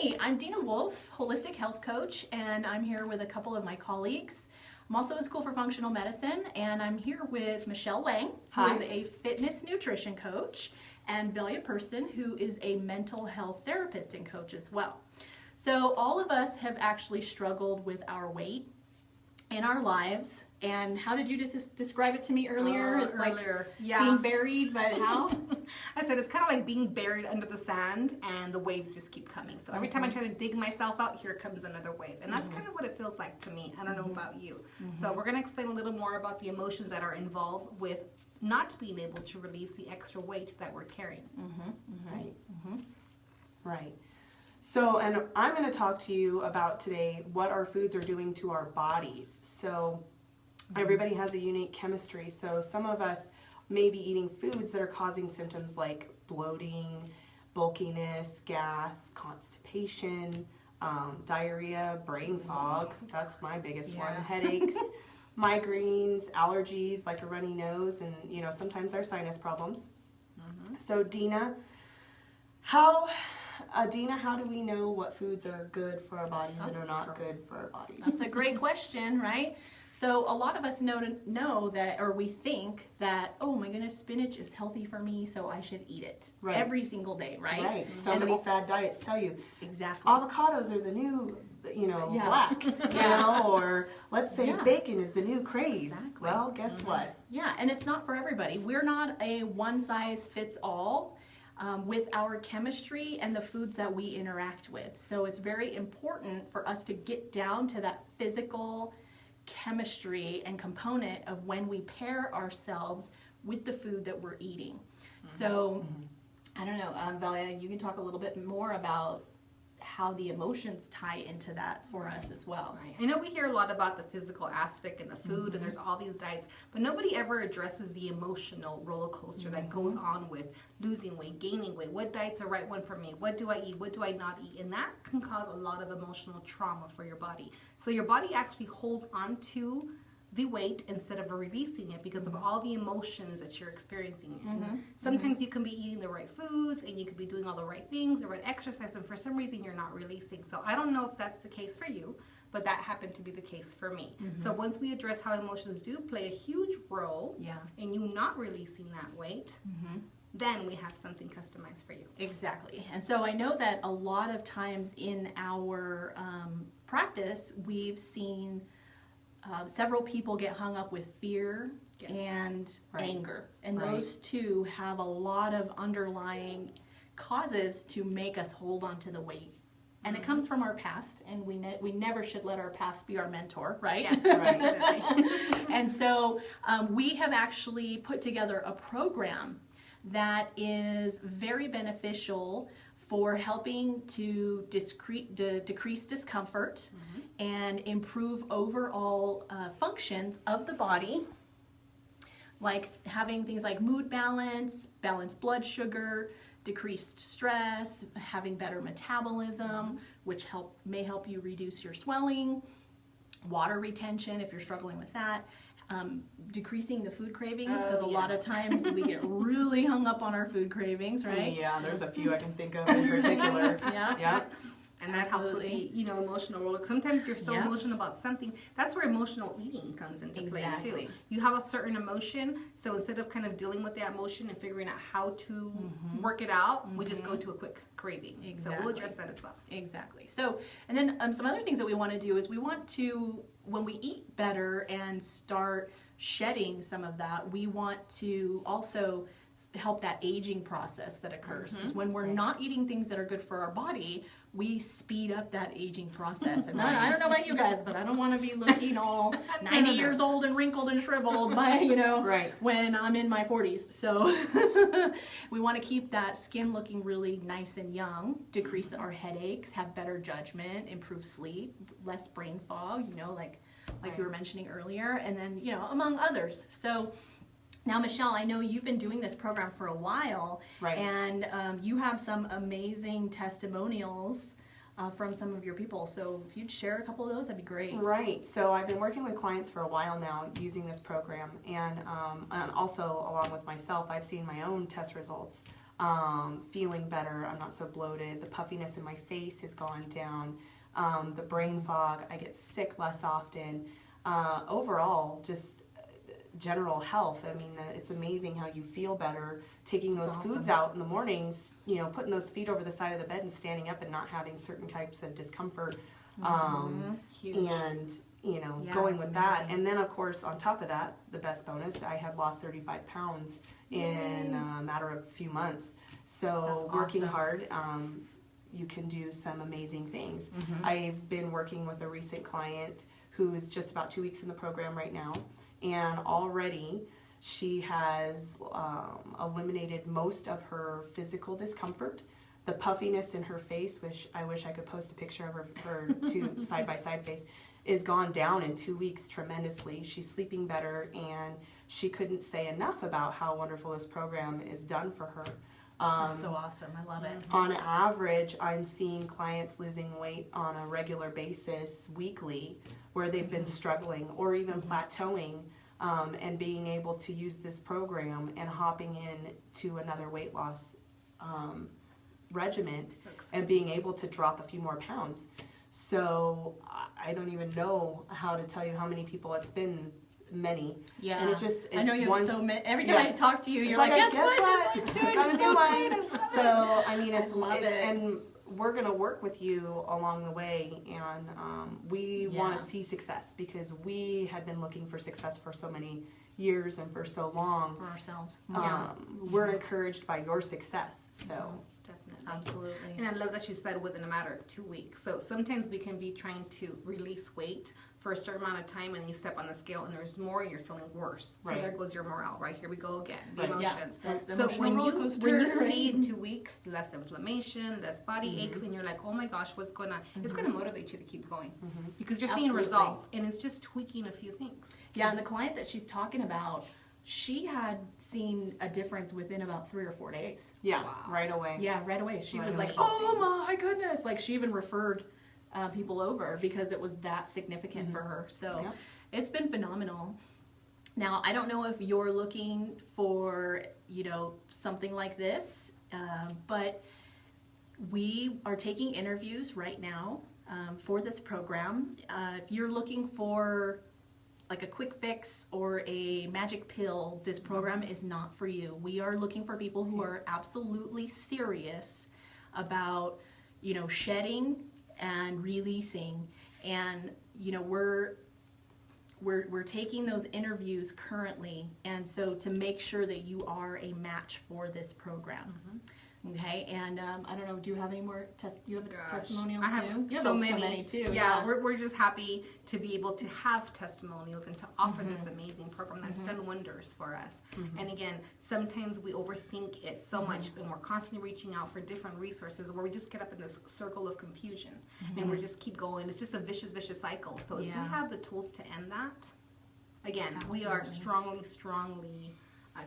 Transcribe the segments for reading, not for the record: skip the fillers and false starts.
Hi, I'm Dina Wolf, holistic health coach, and I'm here with a couple of my colleagues. I'm also in school for functional medicine, and I'm here with Michelle Lang, who Hi. is a fitness nutrition coach, and Velia Person, who is a mental health therapist and coach as well. So all of us have actually struggled with our weight in our lives. And how did you describe it to me earlier? It's Earlier, like yeah. being buried, but how? I said it's kind of like being buried under the sand and the waves just keep coming. So every time I try to dig myself out, here comes another wave. And that's kind of what it feels like to me. I don't know about you. So we're going to explain a little more about the emotions that are involved with not being able to release the extra weight that we're carrying. Right. Right. So, and I'm going to talk to you about today what our foods are doing to our bodies. So, everybody has a unique chemistry. So, some of us may be eating foods that are causing symptoms like bloating, bulkiness, gas, constipation, diarrhea, brain fog. That's my biggest one. Headaches, migraines, allergies like a runny nose, and sometimes our sinus problems. So, Dina, how do we know what foods are good for our bodies and are not good for our bodies? That's a great question, right? So a lot of us know that, or we think that, oh my goodness, spinach is healthy for me, so I should eat it every single day, right? Right. So many fad diets tell you exactly avocados are the new, black, or let's say bacon is the new craze. Exactly. Well, guess what? Yeah, and it's not for everybody. We're not a one-size-fits-all with our chemistry and the foods that we interact with. So it's very important for us to get down to that physical chemistry and component of when we pair ourselves with the food that we're eating. So I don't know, Velia, you can talk a little bit more about how the emotions tie into that for us as well. I know we hear a lot about the physical aspect and the food, and there's all these diets, but nobody ever addresses the emotional roller coaster that goes on with losing weight, gaining weight. What diet's the right one for me? What do I eat? What do I not eat? And that can cause a lot of emotional trauma for your body. So your body actually holds on to the weight instead of releasing it because of all the emotions that you're experiencing. Sometimes you can be eating the right foods and you could be doing all the right things, the right exercise, and for some reason you're not releasing. So I don't know if that's the case for you, but that happened to be the case for me. So once we address how emotions do play a huge role in you not releasing that weight, then we have something customized for you. Exactly. And so I know that a lot of times in our practice, we've seen several people get hung up with fear and anger. And those two have a lot of underlying causes to make us hold on to the weight. And it comes from our past, and we never should let our past be our mentor, right? Yes, right. And so we have actually put together a program that is very beneficial for helping to decrease discomfort and improve overall functions of the body, like having things like mood balance, balanced blood sugar, decreased stress, having better metabolism, which may help you reduce your swelling, water retention if you're struggling with that, decreasing the food cravings, because a lot of times we get really hung up on our food cravings, right? Yeah, there's a few I can think of in particular. Yeah. And that helps with the emotional roller. Sometimes you're so emotional about something. That's where emotional eating comes into play too. You have a certain emotion, so instead of kind of dealing with that emotion and figuring out how to work it out, we just go to a quick craving. So we'll address that as well. Exactly. So, and then some other things that we want to do is we want to, when we eat better and start shedding some of that, we want to also help that aging process that occurs. Because when we're not eating things that are good for our body, we speed up that aging process. And I don't know about you guys, but I don't want to be looking all 90 years old and wrinkled and shriveled by, when I'm in my 40s. So we want to keep that skin looking really nice and young, decrease our headaches, have better judgment, improve sleep, less brain fog, like you were mentioning earlier, and then, among others. So now, Michelle, I know you've been doing this program for a while, and you have some amazing testimonials from some of your people. So if you'd share a couple of those, that'd be great. Right. So I've been working with clients for a while now using this program, and also along with myself, I've seen my own test results feeling better. I'm not so bloated. The puffiness in my face has gone down. The brain fog, I get sick less often. Overall, just general health. I mean, it's amazing how you feel better taking those foods out in the mornings, you know, putting those feet over the side of the bed and standing up and not having certain types of discomfort. And, you know, going with that. And then, of course, on top of that, the best bonus, I have lost 35 pounds in a matter of a few months. So working hard, you can do some amazing things. I've been working with a recent client who's just about 2 weeks in the program right now, and already she has eliminated most of her physical discomfort. The puffiness in her face, which I wish I could post a picture of her two side-by-side face, is gone down in 2 weeks tremendously. She's sleeping better, and she couldn't say enough about how wonderful this program is done for her. That's so awesome. I love it. On average, I'm seeing clients losing weight on a regular basis weekly where they've been struggling or even plateauing, and being able to use this program and hopping in to another weight loss regimen and being able to drop a few more pounds. So I don't even know how to tell you how many people it's been. Many. Yeah. And it's I know you have so many. Every time I talk to you, you're like, guess what? I'm gonna do mine. So I mean, it's and we're gonna work with you along the way, and we want to see success because we had been looking for success for so many years and for so long for ourselves. We're encouraged by your success. So. Definitely. Absolutely. And I love that she said within a matter of 2 weeks. So sometimes we can be trying to release weight for a certain amount of time, and you step on the scale and there's more and you're feeling worse. So there goes your morale, right? Here we go again. The emotions. So when you see in 2 weeks, less inflammation, less body aches, and you're like, oh my gosh, what's going on? It's going to motivate you to keep going because you're seeing results, and it's just tweaking a few things. Yeah, and the client that she's talking about, she had seen a difference within about 3 or 4 days. Yeah, right away. Yeah, right away. She was like, oh my goodness. Like, she even referred people over because it was that significant for her. So it's been phenomenal. Now, I don't know if you're looking for, you know, something like this, but we are taking interviews right now for this program. If you're looking for like a quick fix or a magic pill, this program is not for you. We are looking for people who are absolutely serious about, you know, shedding and releasing. And, you know, we're taking those interviews currently, and so to make sure that you are a match for this program. Okay, and I don't know, do you have any more testimonials? I have too? so many. many too. Yeah, we're just happy to be able to have testimonials and to offer this amazing program that's done wonders for us. And again, sometimes we overthink it so much, and we're constantly reaching out for different resources where we just get up in this circle of confusion, and we just keep going. It's just a vicious cycle. So if we have the tools to end that, again, we are strongly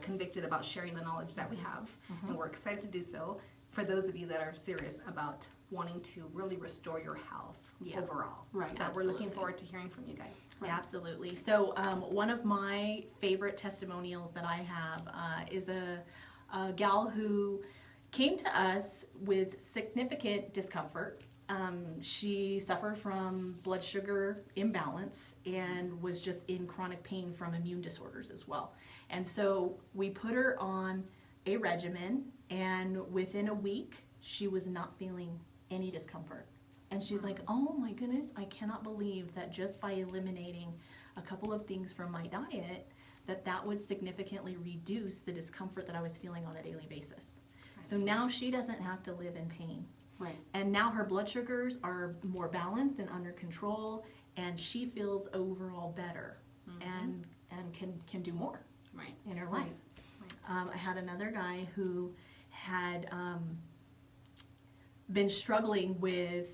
convicted about sharing the knowledge that we have, and we're excited to do so for those of you that are serious about wanting to really restore your health overall. Right. So we're looking forward to hearing from you guys. Yeah, absolutely. So one of my favorite testimonials that I have is a gal who came to us with significant discomfort. She suffered from blood sugar imbalance and was just in chronic pain from immune disorders as well. And so we put her on a regimen, and within a week, she was not feeling any discomfort. And she's like, oh my goodness, I cannot believe that just by eliminating a couple of things from my diet, that would significantly reduce the discomfort that I was feeling on a daily basis. So now she doesn't have to live in pain. Right. And now her blood sugars are more balanced and under control, and she feels overall better and can do more in her life. I had another guy who had been struggling with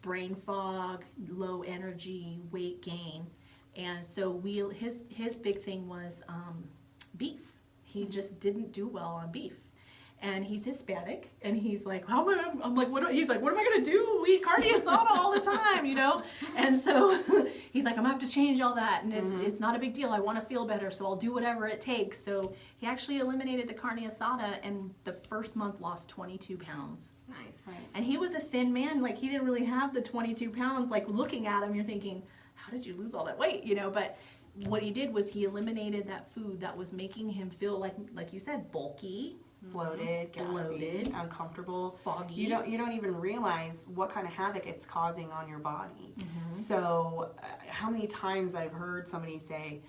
brain fog, low energy, weight gain, and so his big thing was beef. He just didn't do well on beef. and he's Hispanic, and he's like, how am I? I'm like, he's like, what am I gonna do? We eat carne asada all the time, you know? And so he's like, I'm gonna have to change all that, and it's not a big deal. I want to feel better, so I'll do whatever it takes. So he actually eliminated the carne asada, and the first month lost 22 pounds. Nice. Right. And he was a thin man, like he didn't really have the 22 pounds. Like looking at him, you're thinking, how did you lose all that weight, you know? But what he did was he eliminated that food that was making him feel like you said, bulky, bloated, gassy, bloated, uncomfortable, foggy. You don't even realize what kind of havoc it's causing on your body. So how many times I've heard somebody say,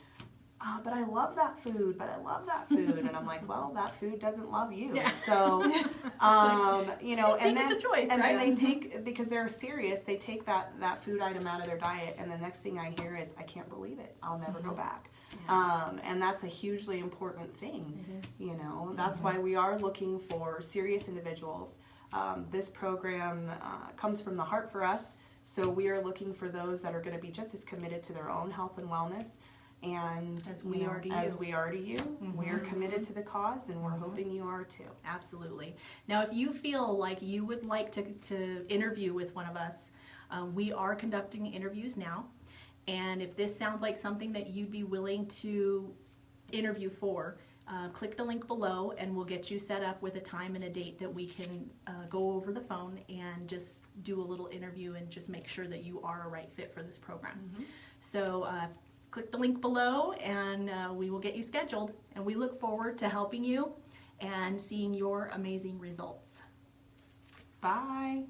but I love that food, and I'm like, well, that food doesn't love you. Yeah. So you know, Take it to choice, and right? then they take, because they're serious, they take that food item out of their diet, and the next thing I hear is, I can't believe it, I'll never go back. And that's a hugely important thing. You know, that's why we are looking for serious individuals. This program comes from the heart for us, so we are looking for those that are going to be just as committed to their own health and wellness, and as we are to you. As we are to you. We are committed to the cause, and we're hoping you are too. Absolutely. Now, if you feel like you would like to interview with one of us, we are conducting interviews now. And if this sounds like something that you'd be willing to interview for, click the link below and we'll get you set up with a time and a date that we can go over the phone and just do a little interview and just make sure that you are a right fit for this program. So click the link below and we will get you scheduled, and we look forward to helping you and seeing your amazing results. Bye.